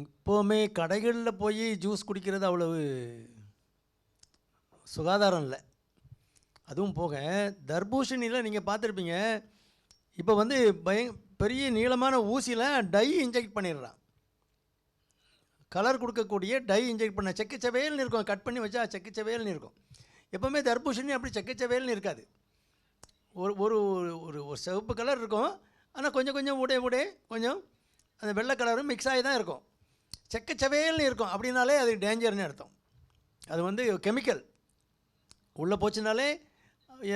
இப்போவுமே கடைகளில் போய் ஜூஸ் குடிக்கிறது அவ்வளவு சுகாதாரம் இல்லை. அதுவும் போக தர்பூசணியில் நீங்கள் பார்த்துருப்பீங்க, இப்போ வந்து பெரிய நீளமான ஊசியில் டை இன்ஜெக்ட் பண்ணிடுறான். கலர் கொடுக்கக்கூடிய டை இன்ஜெக்ட் பண்ண செக்கச்சவேல்னு இருக்கும். கட் பண்ணி வச்சா செக்கச்சவேல்னு இருக்கும். எப்போவுமே தர்பூசணி அப்படி செக்கச்சவேல்னு இருக்காது. ஒரு ஒரு ஒரு ஒரு சிவப்பு கலர் இருக்கும். ஆனால் கொஞ்சம் கொஞ்சம் உடைய கொஞ்சம் அந்த வெள்ளை கலரும் மிக்ஸ் ஆகி தான் இருக்கும். செக்கச்சவேல்னு இருக்கும். அப்படின்னாலே அது டேஞ்சர்னு அர்த்தம். அது வந்து கெமிக்கல் உள்ளே போச்சுனாலே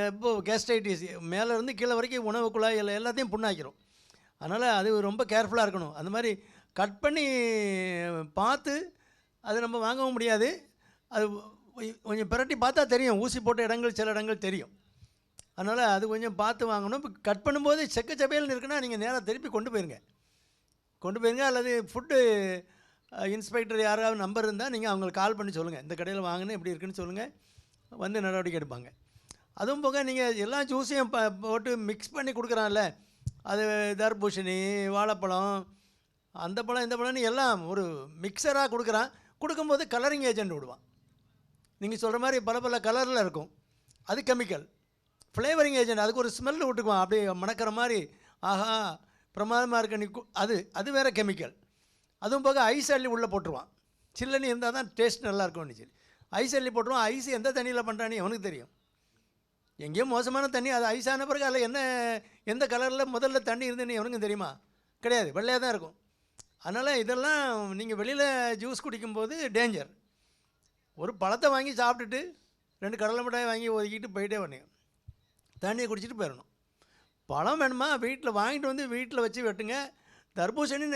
இப்போ கேஸ்ட்ரைட்டிஸ் மேலேருந்து கீழே வரைக்கும் உணவு குழாய் எல்லாத்தையும் புண்ணாக்கிரும். அதனால் அது ரொம்ப கேர்ஃபுல்லாக இருக்கணும். அந்த மாதிரி கட் பண்ணி பார்த்து அது நம்ம வாங்கவும் முடியாது. அது கொஞ்சம் பிரட்டி பார்த்தா தெரியும், ஊசி போட்ட இடங்கள் சில இடங்கள் தெரியும். அதனால் அது கொஞ்சம் பார்த்து வாங்கணும். இப்போ கட் பண்ணும்போது செக்கச்சபையல்னு இருக்குன்னா நீங்கள் நேராக திருப்பி கொண்டு போயிருங்க. அல்லது ஃபுட்டு இன்ஸ்பெக்டர் யாராவது நம்பர் இருந்தால் நீங்கள் அவங்களுக்கு கால் பண்ணி சொல்லுங்கள், இந்த கடையில் வாங்கினேன் எப்படி இருக்குன்னு சொல்லுங்கள், வந்து நடவடிக்கை எடுப்பாங்க. அதுவும் போக நீங்கள் எல்லா ஜூஸையும் போட்டு மிக்ஸ் பண்ணி கொடுக்குறான்ல, அது தர்பூசணி, வாழைப்பழம், அந்த பழம் இந்த பழம்னு எல்லாம் ஒரு மிக்சராக கொடுக்கும்போது கலரிங் ஏஜென்ட் விடுவான். நீங்கள் சொல்கிற மாதிரி பல கலரில் இருக்கும், அது கெமிக்கல். ஃப்ளேவரிங் ஏஜென்ட் அதுக்கு ஒரு ஸ்மெல்லு விட்டுக்குவான், அப்படியே மணக்கிற மாதிரி, ஆஹா பிரமாதமாக இருக்க நீ அது வேறு கெமிக்கல். அதுவும் போக ஐஸ் அள்ளி உள்ளே போட்டுருவான். சில்லனி இருந்தால் தான் டேஸ்ட் நல்லாயிருக்கும்னு சொல்லி ஐஸ் அள்ளி போட்டுருவான். ஐஸ் எந்த தண்ணியில் பண்ணுறான்னு அவனுக்கு தெரியும். எங்கேயோ மோசமான தண்ணி, அது ஐஸான பிறகு அதில் எந்த கலரில் முதல்ல தண்ணி இருந்துன்னு எவனுக்கும் தெரியுமா? கிடையாது, வெள்ளையாக தான் இருக்கும். அதனால் இதெல்லாம் நீங்கள் வெளியில் ஜூஸ் குடிக்கும்போது டேஞ்சர். ஒரு பழத்தை வாங்கி சாப்பிட்டுட்டு 2 கடலை மிட்டாய் வாங்கி ஒதுக்கிட்டு போயிட்டே வரணும், தண்ணியை குடிச்சிட்டு போயிடணும். பழம் வேணுமா வீட்டில் வாங்கிட்டு வந்து வீட்டில் வச்சு வெட்டுங்க. தர்பூசணி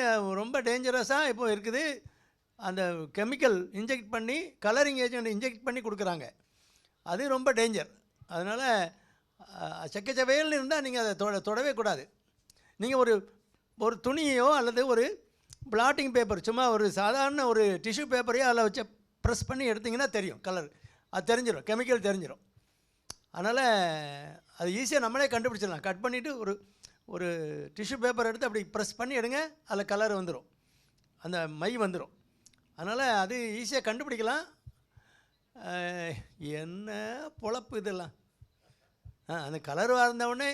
ரொம்ப டேஞ்சரஸாக இப்போ இருக்குது. அந்த கெமிக்கல் இன்ஜெக்ட் பண்ணி, கலரிங் ஏஜென்ட் இன்ஜெக்ட் பண்ணி கொடுக்குறாங்க, அது ரொம்ப டேஞ்சர். அதனால் செக்கச்சவையல்னு இருந்தால் நீங்கள் அதை தொடவே கூடாது. நீங்கள் ஒரு துணியோ அல்லது ஒரு பிளாட்டிங் பேப்பர், சும்மா ஒரு சாதாரண ஒரு டிஷ்யூ பேப்பரையோ அதில் வச்சு ப்ரெஸ் பண்ணி எடுத்திங்கன்னா தெரியும் கலர், அது தெரிஞ்சிடும், கெமிக்கல் தெரிஞ்சிடும். அதனால் அது ஈஸியாக நம்மளே கண்டுபிடிச்சிடலாம். கட் பண்ணிவிட்டு ஒரு டிஷ்யூ பேப்பர் எடுத்து அப்படி ப்ரெஸ் பண்ணி எடுங்க, அதில் கலர் வந்துடும், அந்த மை வந்துடும். அதனால் அது ஈஸியாக கண்டுபிடிக்கலாம். என்ன பொழப்பு இதெல்லாம். அந்த கலர் வந்தவுடனே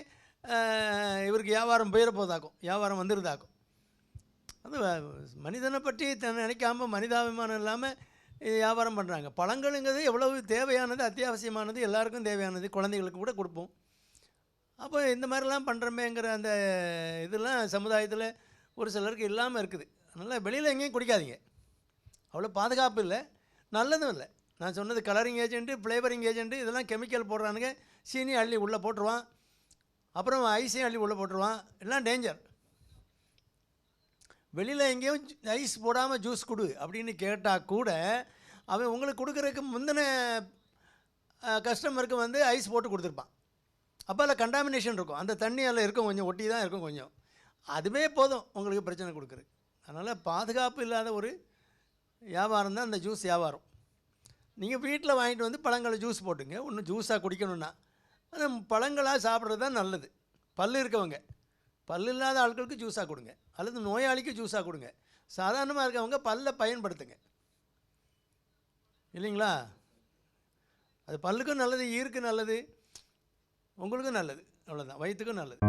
இவருக்கு வியாபாரம் போயிடப்போதாக்கும், வியாபாரம் வந்துடுதாக்கும். அது மனிதனை பற்றி நினைக்காமல், மனிதாபிமானம் இல்லாமல் வியாபாரம் பண்ணுறாங்க. பழங்களுங்கிறது எவ்வளவு தேவையானது, அத்தியாவசியமானது, எல்லாருக்கும் தேவையானது, குழந்தைகளுக்கு கூட கொடுப்போம். அப்போ இந்த மாதிரிலாம் பண்ணுறமேங்கிற அந்த இதெல்லாம் சமுதாயத்தில் ஒரு சிலருக்கு இல்லாமல் இருக்குது. அதனால் வெளியில் எங்கேயும் குடிக்காதீங்க, அவ்வளோ பாதுகாப்பு இல்லை, நல்லதும் இல்லை. நான் சொன்னது கலரிங் ஏஜென்ட்டு, ஃப்ளேவரிங் ஏஜென்ட்டு, இதெல்லாம் கெமிக்கல் போடுறானுங்க. சீனி அள்ளி உள்ளே போட்டுருவான், அப்புறம் ஐஸையும் அள்ளி உள்ளே போட்டுருவான், எல்லாம் டேஞ்சர். வெளியில் எங்கேயும் ஐஸ் போடாமல் ஜூஸ் கொடு அப்படின்னு கேட்டால் கூட அவன் உங்களுக்கு கொடுக்குறதுக்கு முந்தின கஸ்டமருக்கு வந்து ஐஸ் போட்டு கொடுத்துருப்பான். அப்போ அதில் கண்டாமினேஷன் இருக்கும், அந்த தண்ணி அதில் இருக்கும், கொஞ்சம் ஒட்டி தான் இருக்கும் கொஞ்சம். அதுவே போதும் உங்களுக்கு பிரச்சனை கொடுக்குறது. அதனால் பாதுகாப்பு இல்லாத ஒரு வியாபாரம் தான் அந்த ஜூஸ் வியாபாரம். நீங்கள் வீட்டில் வாங்கிட்டு வந்து பழங்களை ஜூஸ் போட்டுங்க, ஒன்று ஜூஸாக குடிக்கணுன்னா அந்த பழங்களாக சாப்பிட்றது தான் நல்லது. பல் இருக்கவங்க, பல் இல்லாத ஆட்களுக்கு ஜூஸாக கொடுங்க, அல்லது நோயாளிக்கு ஜூஸாக கொடுங்க. சாதாரணமாக இருக்கவங்க பல்லை பயன்படுத்துங்க, இல்லைங்களா? அது பல்லுக்கும் நல்லது, ஈருக்கும் நல்லது, உங்களுக்கும் நல்லது, அவ்வளோதான், வயிற்றுக்கும் நல்லது.